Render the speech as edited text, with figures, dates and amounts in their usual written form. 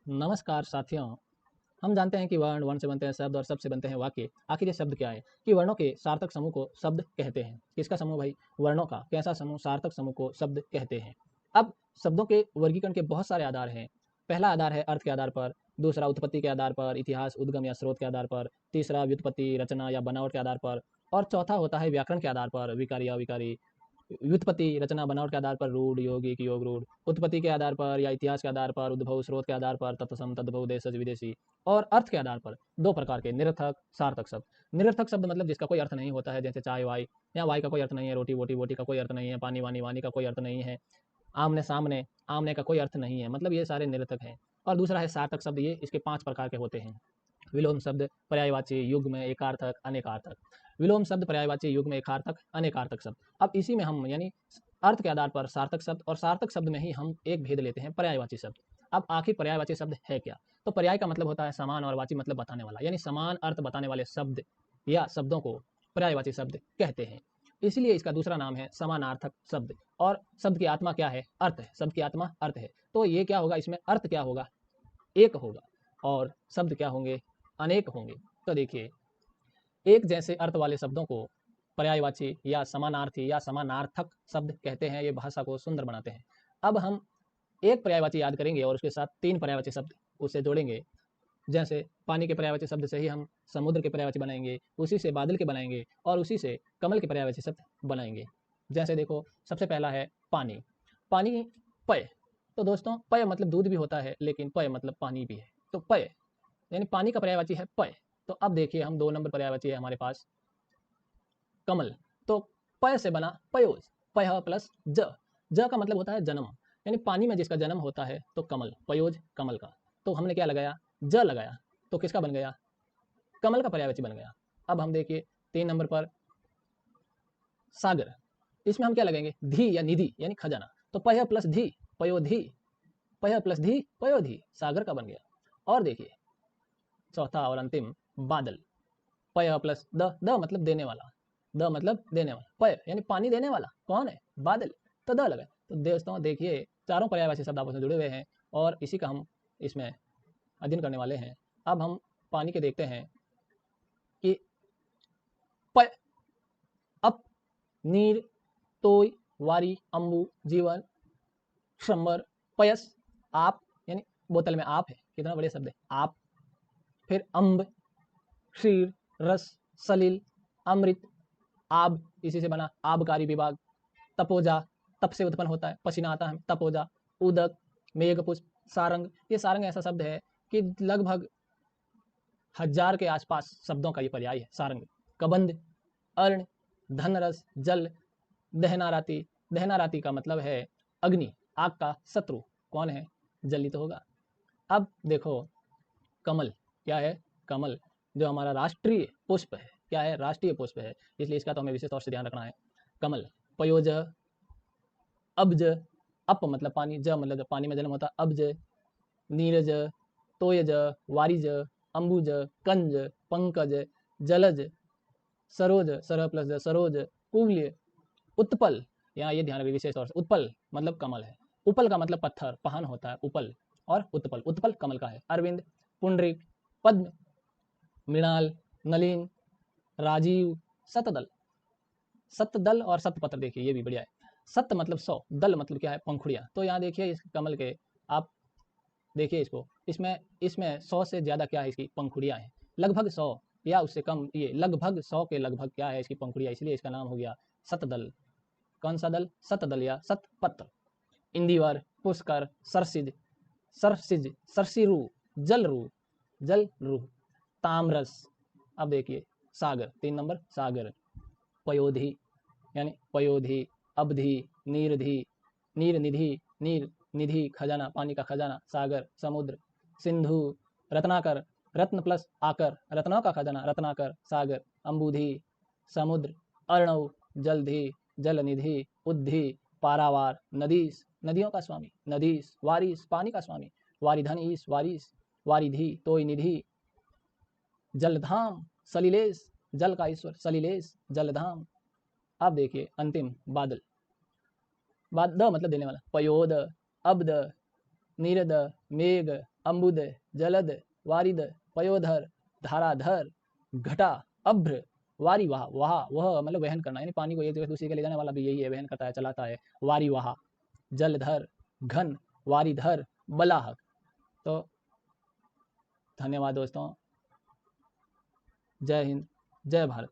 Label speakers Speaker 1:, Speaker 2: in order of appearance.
Speaker 1: नमस्कार साथियों। हम जानते हैं कि वर्ण से बनते हैं शब्द और शब्द से बनते हैं वाक्य। आखिर ये शब्द क्या है? कि वर्णों के सार्थक समूह को शब्द कहते हैं। किसका समूह भाई? वर्णों का। कैसा समूह? सार्थक समूह को शब्द कहते हैं। अब शब्दों के वर्गीकरण के बहुत सारे आधार हैं। पहला आधार है अर्थ के आधार पर, दूसरा उत्पत्ति के आधार पर, इतिहास, उद्गम या स्रोत के आधार पर, तीसरा व्युत्पत्ति, रचना या बनावट के आधार पर, और चौथा होता है व्याकरण के आधार पर, विकारी या अविकारी। व्युत्पत्ति, रचना, बनावट के आधार पर रूढ़, यौगिक, योग रूढ़। उत्पत्ति के आधार पर या इतिहास के आधार पर, उद्भव, स्रोत के आधार पर, तत्सम, तद्भव, देशज, विदेशी। और अर्थ के आधार पर दो प्रकार के, निरर्थक, सार्थक शब्द। निरर्थक शब्द मतलब जिसका कोई अर्थ नहीं होता है, जैसे चाय वाई, या वाई का कोई अर्थ नहीं है, रोटी वोटी, वोटी का कोई अर्थ नहीं है, पानी वानी, वानी का कोई अर्थ नहीं है, आमने सामने, आमने का कोई अर्थ नहीं है, मतलब ये सारे निरर्थक हैं। और दूसरा है सार्थक शब्द, ये इसके 5 प्रकार के होते हैं। विलोम शब्द, पर्यायवाची, युग्म, एकार्थक, अनेकार्थक। विलोम शब्द, पर्यायवाची, युग्म, एकार्थक, अनेकार्थक शब्द। अब इसी में हम यानी अर्थ के आधार पर सार्थक शब्द, और सार्थक शब्द में ही हम एक भेद लेते हैं, पर्यायवाची शब्द। अब आखिर पर्यायवाची शब्द है क्या? तो पर्याय का मतलब होता है समान, और वाची मतलब बताने वाला, यानी समान अर्थ बताने वाले शब्द या शब्दों को पर्यायवाची शब्द कहते हैं। इसलिए इसका दूसरा नाम है समानार्थक शब्द। और शब्द की आत्मा क्या है? अर्थ है। शब्द की आत्मा अर्थ है। तो ये क्या होगा? इसमें अर्थ क्या होगा? एक होगा। और शब्द क्या होंगे? अनेक होंगे। तो देखिए, एक जैसे अर्थ वाले शब्दों को पर्यायवाची या समानार्थी या समानार्थक शब्द कहते हैं। ये भाषा को सुंदर बनाते हैं। अब हम एक पर्यायवाची याद करेंगे और उसके साथ 3 पर्यायवाची शब्द उसे जोड़ेंगे। जैसे पानी के पर्यायवाची शब्द से ही हम समुद्र के पर्यायवाची बनाएंगे, उसी से बादल के बनाएंगे, और उसी से कमल के पर्यायवाची शब्द बनाएंगे। जैसे देखो, सबसे पहला है पानी। पानी, पय। तो दोस्तों, पय मतलब दूध भी होता है, लेकिन पय मतलब पानी भी है। तो पय यानी पानी का पर्यायवाची है पय। तो अब देखिए, हम 2 नंबर पर्यायवाची है हमारे पास कमल। तो पय से बना पयोज, पय प्लस ज। ज का मतलब होता है जन्म, यानी पानी में जिसका जन्म होता है, तो कमल, पयोज कमल का। तो हमने क्या लगाया? ज लगाया। तो किसका बन गया? कमल का पर्यायवाची बन गया। अब हम देखिए 3 नंबर पर सागर। इसमें हम क्या लगाएंगे? धी या निधि, यानी खजाना। तो पय प्लस धी, पयोधी, पय प्लस धी, पयोधी, सागर का बन गया। और देखिए चौथा और अंतिम, बादल। पय प्लस द, द मतलब देने वाला, द मतलब देने वाला, पय यानी पानी देने वाला कौन है? बादल। तो द लगा। तो दोस्तों देखिए, चारों पर्यायवाची शब्द आपस में जुड़े हुए हैं, और इसी का हम इसमें अध्ययन करने वाले हैं। अब हम पानी के देखते हैं कि पय, अप, नीर, तोय, वारी, अम्बु, जीवन, श्रम्बर, पयस, आप, यानी बोतल में आप है, कितना बड़े शब्द है, आप। फिर अम्ब, क्षीर, रस, सलिल, अमृत, आब, इसी से बना आबकारी विभाग, तपोजा, तप से उत्पन्न होता है, पसीना आता है, तपोजा, उदक, मेघपुष्प, सारंग। ये सारंग ऐसा शब्द है कि लगभग 1000 के आसपास शब्दों का ये पर्याय है सारंग। कबंध, अर्ण, धनरस, जल, दहनाराती। दहनाराती का मतलब है अग्नि, आग का शत्रु कौन है? जल ही तो होगा। अब देखो, कमल क्या है? कमल जो हमारा राष्ट्रीय पुष्प है, क्या है? राष्ट्रीय पुष्प है, इसलिए इसका तो हमें विशेष तौर से ध्यान रखना है। कमल, पयोज, अब्ज, अप मतलब पानी, ज मतलब जब पानी में जन्म होता, अब्ज, नीरज, तोयज, वारिज, अम्बुज, कंज, पंकज, जलज, सरोज, सर प्लस ज, सरोज, कुल्य, उत्पल। यहाँ ये ध्यान रखिए विशेष तौर से, उत्पल मतलब कमल है। उपल का मतलब पत्थर, पहान होता है उपल, और उत्पल, उत्पल कमल का है। अरविंद, पुंडरिक, पद्म, मृणाल, नलिन, राजीव, शतदल। सतदल और सतपत्र, देखिए ये भी बढ़िया है। सत मतलब 100, दल मतलब क्या है? पंखुड़ियाँ। तो यहाँ देखिए इस कमल के, आप देखिए इसको, इसमें इसमें 100 से ज़्यादा क्या है? इसकी पंखुड़ियाँ हैं। लगभग 100 या उससे कम, ये लगभग 100 के लगभग क्या है? इसकी पंखुड़ियाँ, इसलिए इसका नाम हो गया सतदल। कौन सा दल? सतदल या सतपत्र। इंदिवर, पुष्कर, सरसिज, सरसिज, सरसिरू, जलरू, जलरू, ताम्रस। अब देखिए सागर, 3 नंबर सागर। पयोधी यानी पयोधी, अवधि, नीरधि, नीर निधि, नीर निधि खजाना, पानी का खजाना, सागर, समुद्र, सिंधु, रत्नाकर, रत्न प्लस आकर, रत्नों का खजाना, रत्नाकर, सागर, अम्बुधि, समुद्र, अर्णव, जलधि, जलनिधि, उद्धि, पारावार, नदीस, नदियों का स्वामी, नदीस, वारिस, पानी का स्वामी, वारिधन ईस, वारिस, वारिधि, तोय निधि, जलधाम, सलिलेश, जल का ईश्वर, सलिलेश, जलधाम। अब देखिए अंतिम, बादल। द मतलब देने वाला, पयोद, अब्द, नीरद, मेघ, अम्बुद, जलद, वारिद, पयोधर, धाराधर, घटा, अभ्र, वारीवाह। वाह वह मतलब वहन करना, यानी पानी को एक जगह दूसरी जगह ले जाने वाला भी यही है, वहन करता है, चलाता है, वारीवाह। जलधर, घन, वारीधर, बलाहक। तो धन्यवाद दोस्तों। जय हिंद, जय भारत।